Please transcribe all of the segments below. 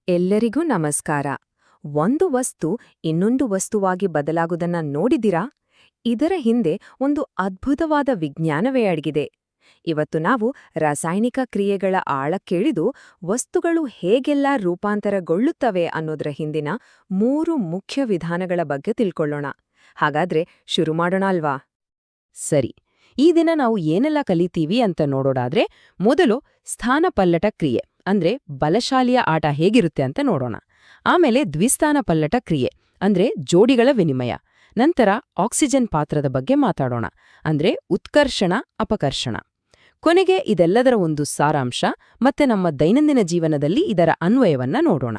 ಎಲ್ಲರಿಗೂ ನಮಸ್ಕಾರ. ಒಂದು ವಸ್ತು ಇನ್ನೊಂದು ವಸ್ತುವಾಗಿ ಬದಲಾಗುವುದನ್ನ ನೋಡಿದಿರಾ? ಇದರ ಹಿಂದೆ ಒಂದು ಅದ್ಭುತವಾದ ವಿಜ್ಞಾನವೇ ಅಡಗಿದೆ. ಇವತ್ತು ನಾವು ರಾಸಾಯನಿಕ ಕ್ರಿಯೆಗಳ ಆಳಕ್ಕಿಳಿದು ವಸ್ತುಗಳು ಹೇಗೆಲ್ಲ ರೂಪಾಂತರಗೊಳ್ಳುತ್ತವೆ ಅನ್ನೋದರ ಹಿಂದಿನ 3 ಮುಖ್ಯ ವಿಧಾನಗಳ ಬಗ್ಗೆ ತಿಳ್ಕೊಳ್ಳೋಣ. ಹಾಗಾದ್ರೆ ಶುರು ಮಾಡೋಣ ಅಲ್ವಾ? ಸರಿ, ಈ ದಿನ ನಾವು ಏನೆಲ್ಲ ಕಲಿತೀವಿ ಅಂತ ನೋಡೋದಾದ್ರೆ, ಮೊದಲು ಸ್ಥಾನಪಲ್ಲಟ ಕ್ರಿಯೆ ಅಂದ್ರೆ ಬಲಶಾಲಿಯ ಆಟ ಹೇಗಿರುತ್ತೆ ಅಂತ ನೋಡೋಣ. ಆಮೇಲೆ ದ್ವಿಸ್ಥಾನ ಪಲ್ಲಟ ಕ್ರಿಯೆ ಅಂದ್ರೆ ಜೋಡಿಗಳ ವಿನಿಮಯ. ನಂತರ ಆಕ್ಸಿಜನ್ ಪಾತ್ರದ ಬಗ್ಗೆ ಮಾತಾಡೋಣ, ಅಂದ್ರೆ ಉತ್ಕರ್ಷಣ ಅಪಕರ್ಷಣ. ಕೊನೆಗೆ ಇದೆಲ್ಲದರ ಒಂದು ಸಾರಾಂಶ ಮತ್ತೆ ನಮ್ಮ ದೈನಂದಿನ ಜೀವನದಲ್ಲಿ ಇದರ ಅನ್ವಯವನ್ನ ನೋಡೋಣ.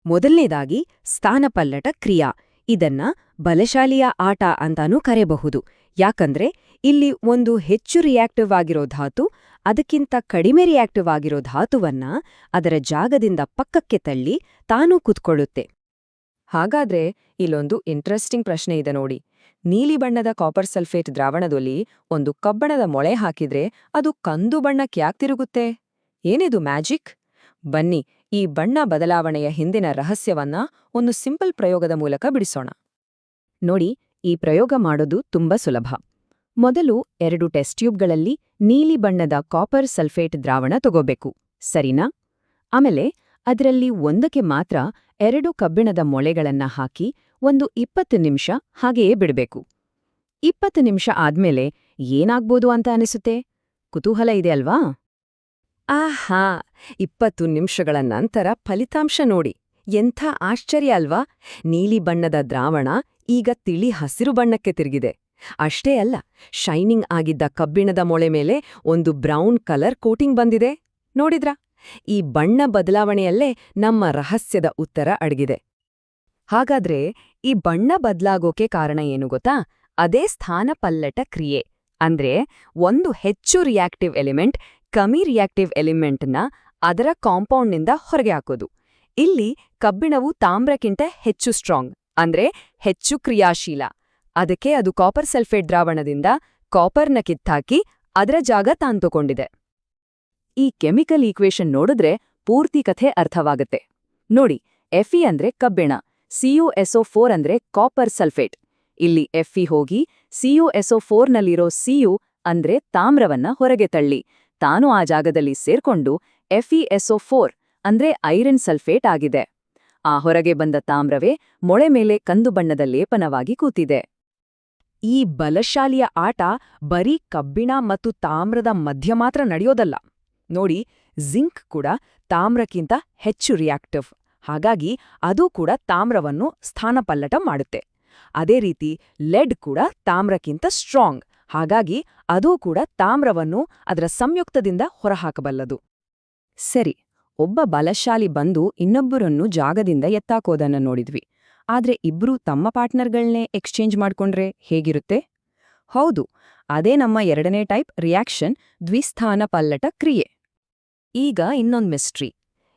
ಮೊದಲನೇದಾಗಿ ಸ್ಥಾನಪಲ್ಲಟ ಕ್ರಿಯಾ. ಇದನ್ನ ಬಲಶಾಲಿಯ ಆಟ ಅಂತಾನೂ ಕರೆಯಬಹುದು. ಯಾಕಂದ್ರೆ ಇಲ್ಲಿ ಒಂದು ಹೆಚ್ಚು ರಿಯಾಕ್ಟಿವ್ ಆಗಿರೋ ಧಾತು ಅದಕ್ಕಿಂತ ಕಡಿಮೆ ರಿಯಾಕ್ಟಿವ್ ಆಗಿರೋ ಧಾತುವನ್ನ ಅದರ ಜಾಗದಿಂದ ಪಕ್ಕಕ್ಕೆ ತಳ್ಳಿ ತಾನೂ ಕುತ್ಕೊಳ್ಳುತ್ತೆ. ಹಾಗಾದ್ರೆ ಇಲ್ಲೊಂದು ಇಂಟ್ರೆಸ್ಟಿಂಗ್ ಪ್ರಶ್ನೆ ಇದೆ ನೋಡಿ. ನೀಲಿ ಬಣ್ಣದ ಕಾಪರ್ ಸಲ್ಫೇಟ್ ದ್ರಾವಣದಲ್ಲಿ ಒಂದು ಕಬ್ಬಣದ ಮೊಳೆ ಹಾಕಿದ್ರೆ ಅದು ಕಂದು ಬಣ್ಣಕ್ಕೆ ಯಾಕೆ ತಿರುಗುತ್ತೆ? ಏನಿದು ಮ್ಯಾಜಿಕ್? ಬನ್ನಿ, ಈ ಬಣ್ಣ ಬದಲಾವಣೆಯ ಹಿಂದಿನ ರಹಸ್ಯವನ್ನ ಒಂದು ಸಿಂಪಲ್ ಪ್ರಯೋಗದ ಮೂಲಕ ಬಿಡಿಸೋಣ. ನೋಡಿ, ಈ ಪ್ರಯೋಗ ಮಾಡೋದು ತುಂಬಾ ಸುಲಭ. ಮೊದಲು 2 ಟೆಸ್ಟ್ ಟ್ಯೂಬ್ಗಳಲ್ಲಿ ನೀಲಿ ಬಣ್ಣದ ಕಾಪರ್ ಸಲ್ಫೇಟ್ ದ್ರಾವಣ ತಗೋಬೇಕು, ಸರಿನಾ? ಆಮೇಲೆ ಅದರಲ್ಲಿ ಒಂದಕ್ಕೆ ಮಾತ್ರ 2 ಕಬ್ಬಿಣದ ಮೊಳೆಗಳನ್ನ ಹಾಕಿ ಒಂದು 20 ನಿಮಿಷ ಹಾಗೆಯೇ ಬಿಡಬೇಕು. 20 ನಿಮಿಷ ಆದ್ಮೇಲೆ ಏನಾಗ್ಬೋದು ಅಂತ ಅನಿಸುತ್ತೆ? ಕುತೂಹಲ ಇದೆ ಅಲ್ವಾ? ಆಹಾ, 20 ನಿಮಿಷಗಳ ನಂತರ ಫಲಿತಾಂಶ ನೋಡಿ. ಎಂಥ ಆಶ್ಚರ್ಯ ಅಲ್ವಾ? ನೀಲಿ ಬಣ್ಣದ ದ್ರಾವಣ ಈಗ ತಿಳಿ ಹಸಿರು ಬಣ್ಣಕ್ಕೆ ತಿರುಗಿದೆ. ಅಷ್ಟೇ ಅಲ್ಲ, ಶೈನಿಂಗ್ ಆಗಿದ್ದ ಕಬ್ಬಿಣದ ಮೊಳೆ ಮೇಲೆ ಒಂದು ಬ್ರೌನ್ ಕಲರ್ ಕೋಟಿಂಗ್ ಬಂದಿದೆ. ನೋಡಿದ್ರಾ? ಈ ಬಣ್ಣ ಬದಲಾವಣೆಯಲ್ಲೇ ನಮ್ಮ ರಹಸ್ಯದ ಉತ್ತರ ಅಡಗಿದೆ. ಹಾಗಾದ್ರೆ ಈ ಬಣ್ಣ ಬದಲಾಗೋಕೆ ಕಾರಣ ಏನು ಗೊತ್ತಾ? ಅದೇ ಸ್ಥಾನಪಲ್ಲಟ ಕ್ರಿಯೆ. ಅಂದ್ರೆ ಒಂದು ಹೆಚ್ಚು ರಿಯಾಕ್ಟಿವ್ ಎಲಿಮೆಂಟ್ ಕಮ್ಮಿ ರಿಯಾಕ್ಟಿವ್ ಎಲಿಮೆಂಟ್ನ ಅದರ ಕಾಂಪೌಂಡ್ನಿಂದ ಹೊರಗೆ ಹಾಕೋದು. ಇಲ್ಲಿ ಕಬ್ಬಿಣವು ತಾಮ್ರಕ್ಕಿಂತ ಹೆಚ್ಚು ಸ್ಟ್ರಾಂಗ್, ಅಂದ್ರೆ ಹೆಚ್ಚು ಕ್ರಿಯಾಶೀಲ. ಅದಕ್ಕೆ ಅದು ಕಾಪರ್ ಸಲ್ಫೇಟ್ ದ್ರಾವಣದಿಂದ ಕಾಪರ್ನ ಕಿತ್ತಾಕಿ ಅದರ ಜಾಗ ತಾಂತುಕೊಂಡಿದೆ. ಈ ಕೆಮಿಕಲ್ ಈಕ್ವೇಷನ್ ನೋಡಿದ್ರೆ ಪೂರ್ತಿ ಕಥೆ ಅರ್ಥವಾಗುತ್ತೆ. ನೋಡಿ, Fe ಅಂದ್ರೆ ಕಬ್ಬಿಣ, CuSO4 ಅಂದ್ರೆ ಕಾಪರ್ ಸಲ್ಫೇಟ್. ಇಲ್ಲಿ Fe ಹೋಗಿ CuSO4ನಲ್ಲಿರೋ Cu ಅಂದ್ರೆ ತಾಮ್ರವನ್ನ ಹೊರಗೆ ತಳ್ಳಿ ತಾನು ಆ ಜಾಗದಲ್ಲಿ ಸೇರ್ಕೊಂಡು FeSO4 ಅಂದ್ರೆ ಐರನ್ ಸಲ್ಫೇಟ್ ಆಗಿದೆ. ಆ ಹೊರಗೆ ಬಂದ ತಾಮ್ರವೇ ಮೊಳೆ ಮೇಲೆ ಕಂದು ಬಣ್ಣದ ಲೇಪನವಾಗಿ ಕೂತಿದೆ. ಈ ಬಲಶಾಲಿಯ ಆಟ ಬರೀ ಕಬ್ಬಿಣ ಮತ್ತು ತಾಮ್ರದ ಮಧ್ಯ ಮಾತ್ರ ನಡೆಯೋದಲ್ಲ. ನೋಡಿ, ಜಿಂಕ್ ಕೂಡ ತಾಮ್ರಕ್ಕಿಂತ ಹೆಚ್ಚು ರಿಯಾಕ್ಟಿವ್. ಹಾಗಾಗಿ ಅದು ಕೂಡ ತಾಮ್ರವನ್ನು ಸ್ಥಾನಪಲ್ಲಟ ಮಾಡುತ್ತೆ. ಅದೇ ರೀತಿ ಲೆಡ್ ಕೂಡ ತಾಮ್ರಕ್ಕಿಂತ ಸ್ಟ್ರಾಂಗ್. ಹಾಗಾಗಿ ಅದೂ ಕೂಡ ತಾಮ್ರವನ್ನು ಅದರ ಸಂಯುಕ್ತದಿಂದ ಹೊರಹಾಕಬಲ್ಲದು. ಸರಿ, ಒಬ್ಬ ಬಲಶಾಲಿ ಬಂದು ಇನ್ನೊಬ್ಬರನ್ನು ಜಾಗದಿಂದ ಎತ್ತಾಕೋದನ್ನ ನೋಡಿದ್ವಿ. ಆದ್ರೆ ಇಬ್ರೂ ತಮ್ಮ ಪಾರ್ಟ್ನರ್ಗಳನ್ನೇ ಎಕ್ಸ್ಚೇಂಜ್ ಮಾಡ್ಕೊಂಡ್ರೆ ಹೇಗಿರುತ್ತೆ? ಹೌದು, ಅದೇ ನಮ್ಮ 2ನೇ ಟೈಪ್ ರಿಯಾಕ್ಷನ್, ದ್ವಿಸ್ಥಾನ ಪಲ್ಲಟ ಕ್ರಿಯೆ. ಈಗ ಇನ್ನೊಂದು ಮಿಸ್ಟ್ರಿ.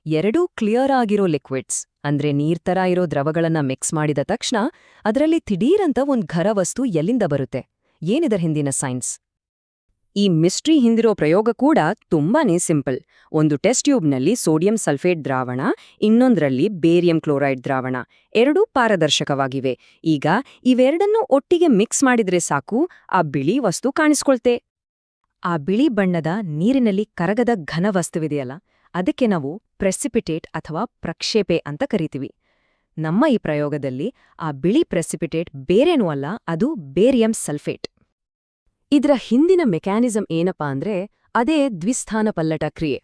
2 ಕ್ಲಿಯರ್ ಆಗಿರೋ ಲಿಕ್ವಿಡ್ಸ್ ಅಂದ್ರೆ ನೀರ್ತರ ಇರೋ ದ್ರವಗಳನ್ನ ಮಿಕ್ಸ್ ಮಾಡಿದ ತಕ್ಷಣ ಅದರಲ್ಲಿ ಥಿಡೀರಂತ ಒಂದ್ ಘರ ವಸ್ತು ಎಲ್ಲಿಂದ ಬರುತ್ತೆ? ಏನಿದರ ಹಿಂದಿನ ಸೈನ್ಸ್? ಈ ಮಿಸ್ಟ್ರಿ ಹಿಂದಿರೋ ಪ್ರಯೋಗ ಕೂಡ ತುಂಬಾನೇ ಸಿಂಪಲ್. ಒಂದು ಟೆಸ್ಟ್ ಟ್ಯೂಬ್ನಲ್ಲಿ ಸೋಡಿಯಂ ಸಲ್ಫೇಟ್ ದ್ರಾವಣ, ಇನ್ನೊಂದರಲ್ಲಿ ಬೇರಿಯಂ ಕ್ಲೋರೈಡ್ ದ್ರಾವಣ. 2 ಪಾರದರ್ಶಕವಾಗಿವೆ. ಈಗ ಇವೆರಡನ್ನೂ ಒಟ್ಟಿಗೆ ಮಿಕ್ಸ್ ಮಾಡಿದ್ರೆ ಸಾಕು, ಆ ಬಿಳಿ ವಸ್ತು ಕಾಣಿಸ್ಕೊಳ್ತೆ. ಆ ಬಿಳಿ ಬಣ್ಣದ ನೀರಿನಲ್ಲಿ ಕರಗದ ಘನ ವಸ್ತುವಿದೆಯಲ್ಲ, ಅದಕ್ಕೆ ನಾವು ಪ್ರೆಸಿಪಿಟೇಟ್ ಅಥವಾ ಪ್ರಕ್ಷೇಪೆ ಅಂತ ಕರಿತೀವಿ. ನಮ್ಮ ಈ ಪ್ರಯೋಗದಲ್ಲಿ ಆ ಬಿಳಿ ಪ್ರೆಸಿಪಿಟೇಟ್ ಬೇರೇನೂ ಅಲ್ಲ, ಅದು ಬೇರಿಯಂ ಸಲ್ಫೇಟ್. ಇದರ ಹಿಂದಿನ ಮೆಕ್ಯಾನಿಸಮ್ ಏನಪ್ಪಾ ಅಂದ್ರೆ ಅದೇ ದ್ವಿಸ್ಥಾನ ಪಲ್ಲಟ ಕ್ರಿಯೆ.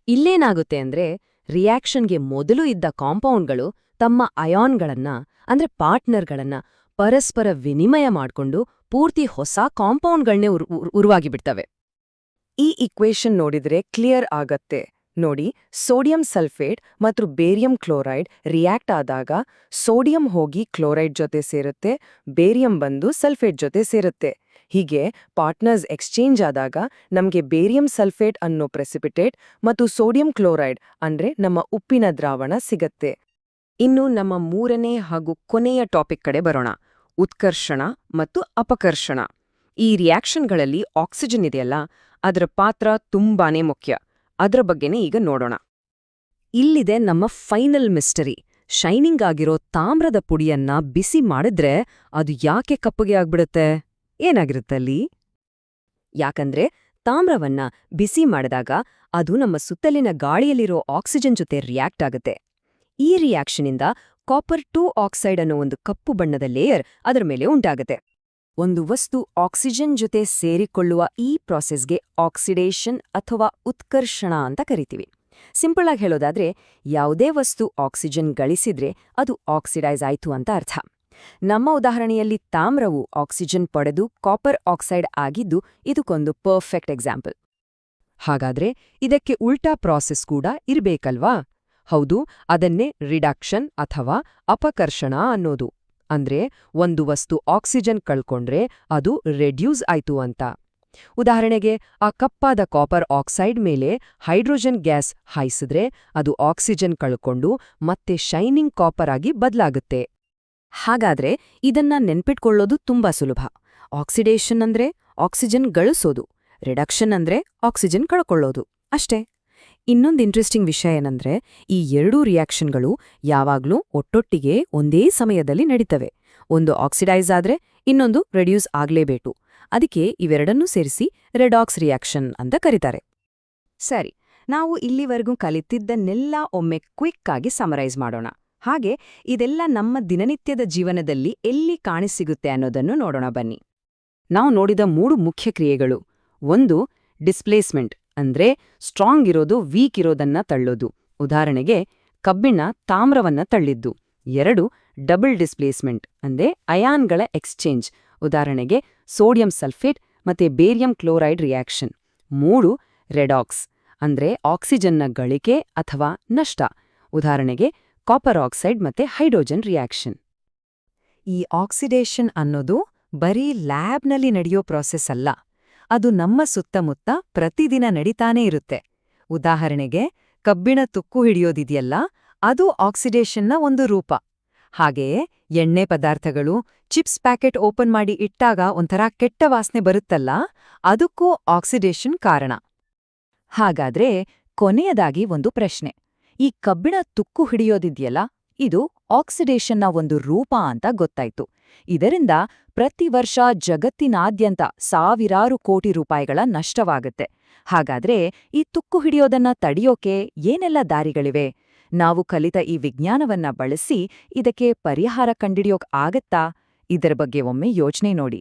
ಇಲ್ಲೇನಾಗುತ್ತೆ ಅಂದ್ರೆ ರಿಯಾಕ್ಷನ್ಗೆ ಮೊದಲು ಇದ್ದ ಕಾಂಪೌಂಡ್ಗಳು ತಮ್ಮ ಅಯಾನ್ಗಳನ್ನ ಅಂದ್ರೆ ಪಾರ್ಟ್ನರ್ಗಳನ್ನ ಪರಸ್ಪರ ವಿನಿಮಯ ಮಾಡ್ಕೊಂಡು ಪೂರ್ತಿ ಹೊಸ ಕಾಂಪೌಂಡ್ಗಳನ್ನೇ ಉರುವಾಗಿಬಿಡ್ತವೆ. ಈ ಇಕ್ವೇಷನ್ ನೋಡಿದ್ರೆ ಕ್ಲಿಯರ್ ಆಗತ್ತೆ. ನೋಡಿ, ಸೋಡಿಯಂ ಸಲ್ಫೇಟ್ ಮತ್ತು ಬೇರಿಯಂ ಕ್ಲೋರೈಡ್ ರಿಯಾಕ್ಟ್ ಆದಾಗ ಸೋಡಿಯಂ ಹೋಗಿ ಕ್ಲೋರೈಡ್ ಜೊತೆ ಸೇರುತ್ತೆ, ಬೇರಿಯಂ ಬಂದು ಸಲ್ಫೇಟ್ ಜೊತೆ ಸೇರುತ್ತೆ. ಹೀಗೆ ಪಾರ್ಟ್ನರ್ಸ್ ಎಕ್ಸ್ಚೇಂಜ್ ಆದಾಗ ನಮ್ಗೆ ಬೇರಿಯಂ ಸಲ್ಫೇಟ್ ಅನ್ನೋ ಪ್ರೆಸಿಪಿಟೇಟ್ ಮತ್ತು ಸೋಡಿಯಂ ಕ್ಲೋರೈಡ್ ಅಂದ್ರೆ ನಮ್ಮ ಉಪ್ಪಿನ ದ್ರಾವಣ ಸಿಗತ್ತೆ. ಇನ್ನು ನಮ್ಮ 3ನೇ ಹಾಗೂ ಕೊನೆಯ ಟಾಪಿಕ್ ಕಡೆ ಬರೋಣ, ಉತ್ಕರ್ಷಣ ಮತ್ತು ಅಪಕರ್ಷಣ. ಈ ರಿಯಾಕ್ಷನ್ಗಳಲ್ಲಿ ಆಕ್ಸಿಜನ್ ಇದೆಯಲ್ಲ, ಅದರ ಪಾತ್ರ ತುಂಬಾನೇ ಮುಖ್ಯ. ಅದರ ಬಗ್ಗೆನೇ ಈಗ ನೋಡೋಣ. ಇಲ್ಲಿದೆ ನಮ್ಮ ಫೈನಲ್ ಮಿಸ್ಟರಿ. ಶೈನಿಂಗ್ ಆಗಿರೋ ತಾಮ್ರದ ಪುಡಿಯನ್ನ ಬಿಸಿ ಮಾಡಿದ್ರೆ ಅದು ಯಾಕೆ ಕಪ್ಪಗೆ ಆಗ್ಬಿಡುತ್ತೆ? ಏನಾಗಿರುತ್ತಲ್ಲಿ? ಯಾಕಂದ್ರೆ ತಾಮ್ರವನ್ನ ಬಿಸಿ ಮಾಡಿದಾಗ ಅದು ನಮ್ಮ ಸುತ್ತಲಿನ ಗಾಳಿಯಲ್ಲಿರೋ ಆಕ್ಸಿಜನ್ ಜೊತೆ ರಿಯಾಕ್ಟ್ ಆಗುತ್ತೆ. ಈ ರಿಯಾಕ್ಷನಿಂದ ಕಾಪರ್-2 ಆಕ್ಸೈಡ್ ಅನ್ನೋ ಒಂದು ಕಪ್ಪು ಬಣ್ಣದ ಲೇಯರ್ ಅದರ ಮೇಲೆ ಉಂಟಾಗುತ್ತೆ. ಒಂದು ವಸ್ತು ಆಕ್ಸಿಜನ್ ಜೊತೆ ಸೇರಿಕೊಳ್ಳುವ ಈ ಪ್ರಾಸೆಸ್ಗೆ ಆಕ್ಸಿಡೇಷನ್ ಅಥವಾ ಉತ್ಕರ್ಷಣ ಅಂತ ಕರಿತೀವಿ. ಸಿಂಪಲ್ ಆಗಿ ಹೇಳೋದಾದ್ರೆ, ಯಾವುದೇ ವಸ್ತು ಆಕ್ಸಿಜನ್ ಗಳಿಸಿದ್ರೆ ಅದು ಆಕ್ಸಿಡೈಸ್ ಆಯ್ತು ಅಂತ ಅರ್ಥ. ನಮ್ಮ ಉದಾಹರಣೆಯಲ್ಲಿ ತಾಮ್ರವು ಆಕ್ಸಿಜನ್ ಪಡೆದು ಕಾಪರ್ ಆಕ್ಸೈಡ್ ಆಗಿದ್ದು ಇದಕ್ಕೊಂದು ಪರ್ಫೆಕ್ಟ್ ಎಕ್ಸಾಂಪಲ್. ಹಾಗಾದ್ರೆ ಇದಕ್ಕೆ ಉಲ್ಟಾ ಪ್ರಾಸೆಸ್ ಕೂಡ ಇರ್ಬೇಕಲ್ವಾ? ಹೌದು, ಅದನ್ನೇ ರಿಡಕ್ಷನ್ ಅಥವಾ ಅಪಕರ್ಷಣ ಅನ್ನೋದು. ಅಂದ್ರೆ ಒಂದು ವಸ್ತು ಆಕ್ಸಿಜನ್ ಕಳ್ಕೊಂಡ್ರೆ ಅದು ರೆಡ್ಯೂಸ್ ಆಯ್ತು ಅಂತ. ಉದಾಹರಣೆಗೆ, ಆ ಕಪ್ಪಾದ ಕಾಪರ್ ಆಕ್ಸೈಡ್ ಮೇಲೆ ಹೈಡ್ರೋಜನ್ ಗ್ಯಾಸ್ ಹಾಯಿಸಿದ್ರೆ ಅದು ಆಕ್ಸಿಜನ್ ಕಳ್ಕೊಂಡು ಮತ್ತೆ ಶೈನಿಂಗ್ ಕಾಪರ್ ಆಗಿ ಬದಲಾಗುತ್ತೆ. ಹಾಗಾದ್ರೆ ಇದನ್ನ ನೆನ್ಪಿಟ್ಕೊಳ್ಳೋದು ತುಂಬಾ ಸುಲಭ. ಆಕ್ಸಿಡೇಷನ್ ಅಂದ್ರೆ ಆಕ್ಸಿಜನ್ ಗಳಿಸೋದು, ರಿಡಕ್ಷನ್ ಅಂದ್ರೆ ಆಕ್ಸಿಜನ್ ಕಳ್ಕೊಳ್ಳೋದು ಅಷ್ಟೇ. ಇನ್ನೊಂದು ಇಂಟ್ರೆಸ್ಟಿಂಗ್ ವಿಷಯ ಏನಂದ್ರೆ, ಈ ಎರಡೂ ರಿಯಾಕ್ಷನ್ಗಳು ಯಾವಾಗ್ಲೂ ಒಟ್ಟೊಟ್ಟಿಗೆ ಒಂದೇ ಸಮಯದಲ್ಲಿ ನಡೀತವೆ. ಒಂದು ಆಕ್ಸಿಡೈಸ್ ಆದ್ರೆ ಇನ್ನೊಂದು ರೆಡ್ಯೂಸ್ ಆಗ್ಲೇಬೇಕು. ಅದಕ್ಕೆ ಇವೆರಡನ್ನೂ ಸೇರಿಸಿ ರೆಡಾಕ್ಸ್ ರಿಯಾಕ್ಷನ್ ಅಂತ ಕರೀತಾರೆ. ಸರಿ, ನಾವು ಇಲ್ಲಿವರೆಗೂ ಕಲಿತಿದ್ದನ್ನೆಲ್ಲ ಒಮ್ಮೆ ಕ್ವಿಕ್ ಆಗಿ ಸಮರೈಸ್ ಮಾಡೋಣ. ಹಾಗೆ ಇದೆಲ್ಲ ನಮ್ಮ ದಿನನಿತ್ಯದ ಜೀವನದಲ್ಲಿ ಎಲ್ಲಿ ಕಾಣಿಸಿಗುತ್ತೆ ಅನ್ನೋದನ್ನು ನೋಡೋಣ ಬನ್ನಿ. ನಾವು ನೋಡಿದ 3 ಮುಖ್ಯ ಕ್ರಿಯೆಗಳು: 1 ಡಿಸ್ಪ್ಲೇಸ್ಮೆಂಟ್, ಅಂದ್ರೆ ಸ್ಟ್ರಾಂಗ್ ಇರೋದು ವೀಕ್ ಇರೋದನ್ನ ತಳ್ಳೋದು. ಉದಾಹರಣೆಗೆ ಕಬ್ಬಿಣ ತಾಮ್ರವನ್ನ ತಳ್ಳಿದ್ದು. 2 ಡಬಲ್ ಡಿಸ್ಪ್ಲೇಸ್ಮೆಂಟ್, ಅಂದ್ರೆ ಅಯಾನ್ಗಳ ಎಕ್ಸ್ಚೇಂಜ್. ಉದಾಹರಣೆಗೆ ಸೋಡಿಯಂ ಸಲ್ಫೇಟ್ ಮತ್ತೆ ಬೇರಿಯಂ ಕ್ಲೋರೈಡ್ ರಿಯಾಕ್ಷನ್. 3 ರೆಡಾಕ್ಸ್, ಅಂದ್ರೆ ಆಕ್ಸಿಜನ್ನ ಗಳಿಕೆ ಅಥವಾ ನಷ್ಟ. ಉದಾಹರಣೆಗೆ ಕಾಪರ್ ಆಕ್ಸೈಡ್ ಮತ್ತೆ ಹೈಡ್ರೋಜನ್ ರಿಯಾಕ್ಷನ್. ಈ ಆಕ್ಸಿಡೇಷನ್ ಅನ್ನೋದು ಬರೀ ಲ್ಯಾಬ್ನಲ್ಲಿ ನಡೆಯೋ ಪ್ರಾಸೆಸ್ ಅಲ್ಲ, ಅದು ನಮ್ಮ ಸುತ್ತಮುತ್ತ ಪ್ರತಿದಿನ ನಡೀತಾನೇ ಇರುತ್ತೆ. ಉದಾಹರಣೆಗೆ ಕಬ್ಬಿಣ ತುಕ್ಕು ಹಿಡಿಯೋದಿದೆಯಲ್ಲ, ಅದು ಆಕ್ಸಿಡೇಷನ್ನ ಒಂದು ರೂಪ. ಹಾಗೆಯೇ ಎಣ್ಣೆ ಪದಾರ್ಥಗಳು, ಚಿಪ್ಸ್ ಪ್ಯಾಕೆಟ್ ಓಪನ್ ಮಾಡಿ ಇಟ್ಟಾಗ ಒಂಥರ ಕೆಟ್ಟ ವಾಸನೆ ಬರುತ್ತಲ್ಲ, ಅದಕ್ಕೂ ಆಕ್ಸಿಡೇಷನ್ ಕಾರಣ. ಹಾಗಾದ್ರೆ ಕೊನೆಯದಾಗಿ ಒಂದು ಪ್ರಶ್ನೆ: ಈ ಕಬ್ಬಿಣ ತುಕ್ಕು ಹಿಡಿಯೋದಿದೆಯಲ್ಲ, ಇದು ಆಕ್ಸಿಡೇಷನ್ನ ಒಂದು ರೂಪ ಅಂತ ಗೊತ್ತಾಯ್ತು. ಇದರಿಂದ ಪ್ರತಿ ವರ್ಷ ಜಗತ್ತಿನಾದ್ಯಂತ ಸಾವಿರಾರು ಕೋಟಿ ರೂಪಾಯಿಗಳ ನಷ್ಟವಾಗುತ್ತೆ. ಹಾಗಾದ್ರೆ ಈ ತುಕ್ಕು ಹಿಡಿಯೋದನ್ನ ತಡೆಯೋಕೆ ಏನೆಲ್ಲ ದಾರಿಗಳಿವೆ? ನಾವು ಕಲಿತ ಈ ವಿಜ್ಞಾನವನ್ನ ಬಳಸಿ ಇದಕ್ಕೆ ಪರಿಹಾರ ಕಂಡಿಡಿಯೋಕ್ ಆಗತ್ತಾ? ಇದರ ಬಗ್ಗೆ ಒಮ್ಮೆ ಯೋಚನೆ ನೋಡಿ.